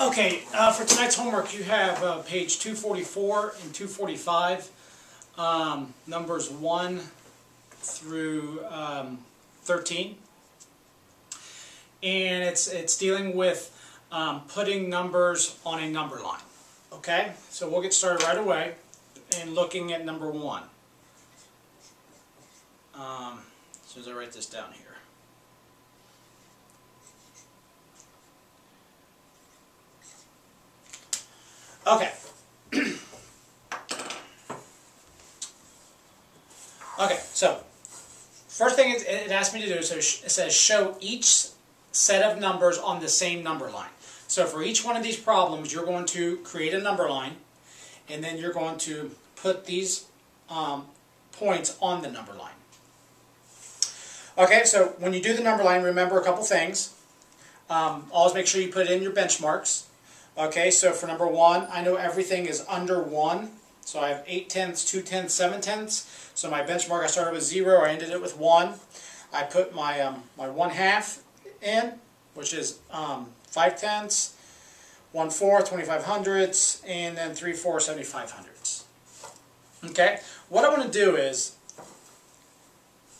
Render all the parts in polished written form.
Okay, for tonight's homework you have page 244 and 245, numbers 1 through 13, and it's dealing with putting numbers on a number line. Okay, so we'll get started right away and looking at number 1. As soon as I write this down here. Okay. Okay, so first thing it asks me to do is it says show each set of numbers on the same number line. So for each one of these problems, you're going to create a number line, and then you're going to put these points on the number line. Okay, so when you do the number line, remember a couple things. Always make sure you put in your benchmarks. Okay, so for number 1, I know everything is under 1. So I have 8/10, 2/10, 7/10. So my benchmark, I started with 0, I ended it with 1. I put my my 1/2 in, which is 5/10, 1/4, 25/100, and then 3/4, 75/100. Okay, what I want to do is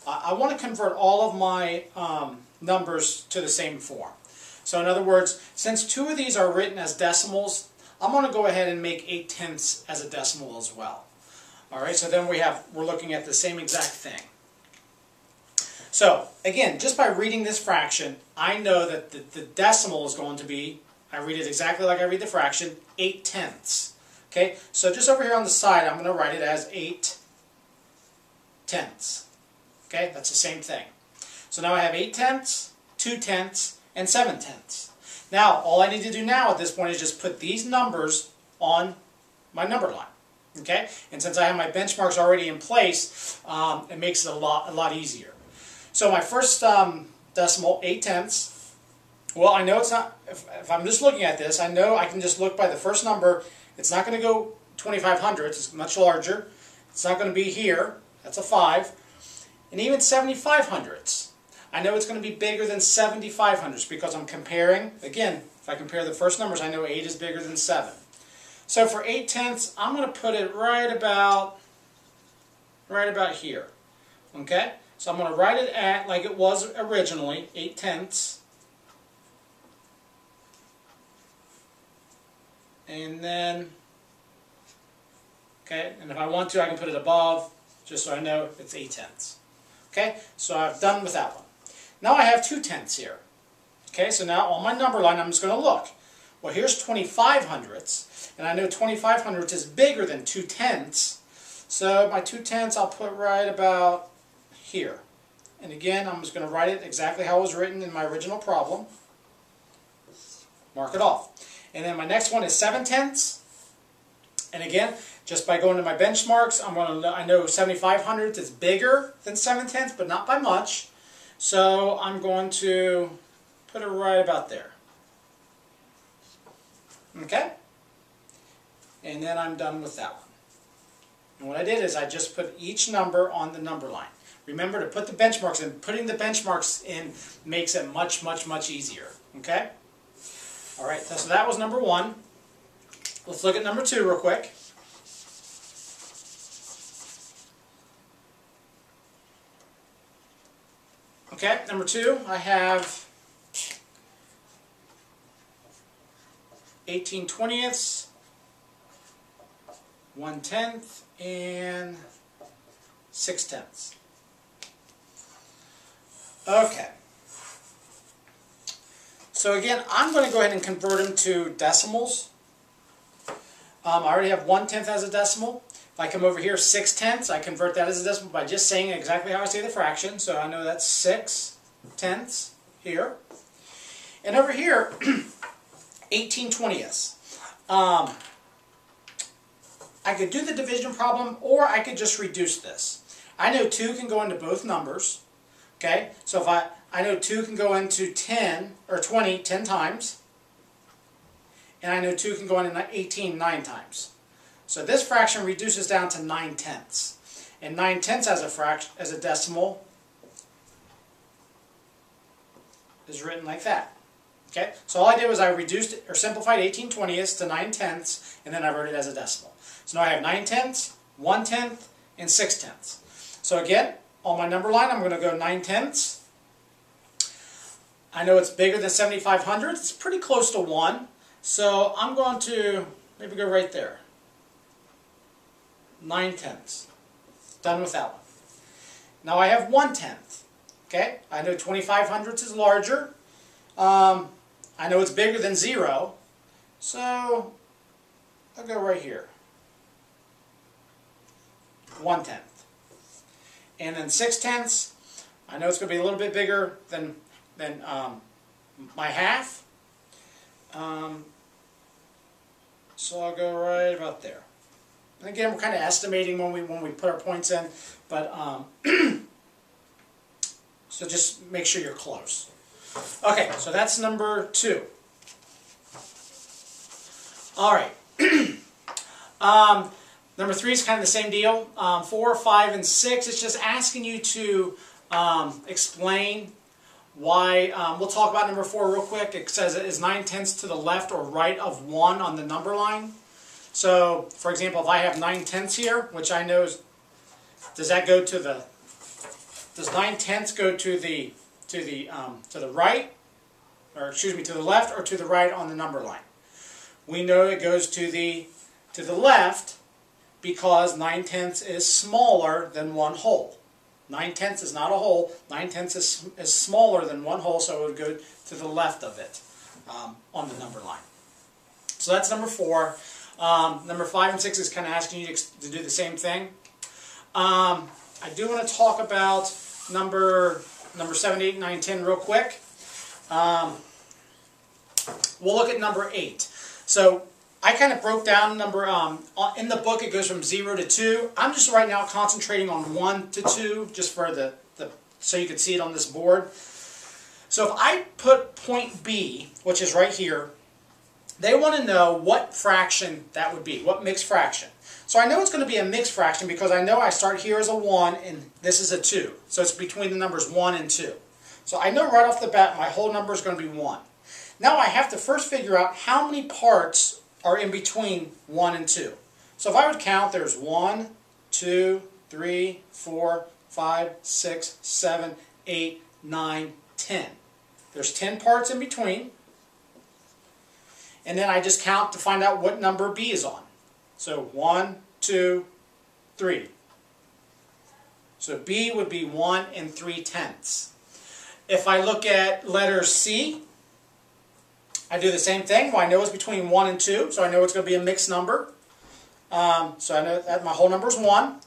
I want to convert all of my numbers to the same form. So in other words, since 2 of these are written as decimals, I'm going to go ahead and make 8/10 as a decimal as well. Alright, so then we're looking at the same exact thing. So again, just by reading this fraction, I know that the decimal is going to be, I read it exactly like I read the fraction, 8/10. Okay, so just over here on the side, I'm going to write it as 8/10. Okay, that's the same thing. So now I have 8/10, 2/10, and 7/10. Now, all I need to do now at this point is just put these numbers on my number line. Okay, and since I have my benchmarks already in place, it makes it a lot easier. So my first decimal, 8/10. Well, I know it's not. If I'm just looking at this, I know I can just look by the first number. It's not going to go 25/100. It's much larger. It's not going to be here. That's a 5. And even 75/100. I know it's going to be bigger than 75/100 because I'm comparing, again, if I compare the first numbers, I know 8 is bigger than 7. So for 8/10, I'm going to put it right about here. Okay? So I'm going to write it at, like it was originally, 8/10. And then, okay, and if I want to, I can put it above, just so I know it's 8/10. Okay? So I've done with that one. Now I have 2/10 here. Okay, so now on my number line, I'm just going to look. Well, here's 25/100, and I know 25/100 is bigger than 2/10. So my 2/10 I'll put right about here. And again, I'm just going to write it exactly how it was written in my original problem. Mark it off. And then my next one is 7/10. And again, just by going to my benchmarks, I know 75/100 is bigger than 7/10, but not by much. So I'm going to put it right about there. Okay? And then I'm done with that one. And what I did is I just put each number on the number line. Remember to put the benchmarks in. Putting the benchmarks in makes it much easier. Okay? Alright, so that was number 1. Let's look at number 2 real quick. Okay, number 2, I have 18/20, 1/10, and 6/10. Okay. So again, I'm going to go ahead and convert them to decimals. I already have 1/10 as a decimal. If I come over here, 6/10, I convert that as a decimal by just saying exactly how I say the fraction. So I know that's 6/10 here. And over here, 18/20. I could do the division problem, or I could just reduce this. I know 2 can go into both numbers. Okay, so if I know 2 can go into 10 or 20 10 times, and I know 2 can go into 18 9 times. So this fraction reduces down to 9/10, and 9/10 as a decimal is written like that. Okay, so all I did was I reduced or simplified 18/20ths to 9/10, and then I wrote it as a decimal. So now I have 9/10, 1/10, and 6/10. So again, on my number line, I'm going to go 9/10. I know it's bigger than 7,500. It's pretty close to 1. So I'm going to maybe go right there. 9/10. Done with that one. Now I have 1/10. Okay, I know 2,500 is larger. I know it's bigger than 0. So I'll go right here. 1/10. And then 6/10. I know it's going to be a little bit bigger than my half. So I'll go right about there. And again, we're kind of estimating when we put our points in, but so just make sure you're close. Okay, so that's number 2. All right. Number 3 is kind of the same deal. 4, 5, and 6. It's just asking you to explain why. We'll talk about number 4 real quick. It says it is 9/10 to the left or right of 1 on the number line. So, for example, if I have 9/10 here, which I know is, does 9/10 go to the right, or excuse me, to the left or to the right on the number line? We know it goes to the left because 9/10 is smaller than 1 whole. 9/10 is not a whole. 9/10 is smaller than 1 whole, so it would go to the left of it on the number line. So that's number 4. Number 5 and 6 is kind of asking you to do the same thing. I do want to talk about number 7, 8, 9, 10 real quick. We'll look at number 8. So I kind of broke down number, in the book it goes from 0 to 2. I'm just right now concentrating on 1 to 2, just for so you can see it on this board. So if I put point B, which is right here, they want to know what fraction that would be, what mixed fraction. So I know it's going to be a mixed fraction because I know I start here as a 1 and this is a 2. So it's between the numbers 1 and 2. So I know right off the bat my whole number is going to be 1. Now I have to first figure out how many parts are in between 1 and 2. So if I would count, there's 1, 2, 3, 4, 5, 6, 7, 8, 9, 10. There's 10 parts in between. And then I just count to find out what number B is on. So 1, 2, 3. So B would be 1 3/10. If I look at letter C, I do the same thing. Well, I know it's between 1 and 2, so I know it's going to be a mixed number. So I know that my whole number is 1.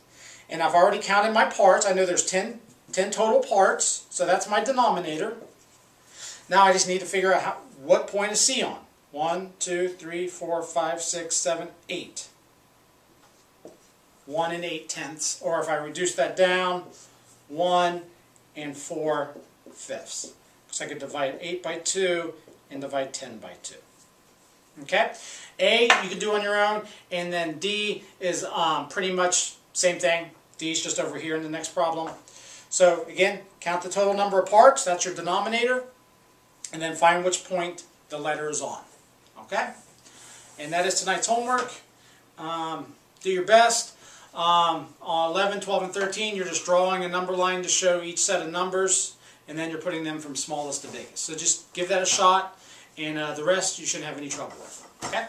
And I've already counted my parts. I know there's 10 total parts, so that's my denominator. Now I just need to figure out what point is C on. 1, 2, 3, 4, 5, 6, 7, 8. 1 8/10. Or if I reduce that down, 1 4/5. So I could divide 8 by 2 and divide 10 by 2. Okay? A you can do on your own, and then D is pretty much same thing. D is just over here in the next problem. So again, count the total number of parts, that's your denominator, and then find which point the letter is on. Okay? And that is tonight's homework. Do your best. On 11, 12, and 13, you're just drawing a number line to show each set of numbers, and then you're putting them from smallest to biggest. So just give that a shot, and the rest you shouldn't have any trouble with. Okay?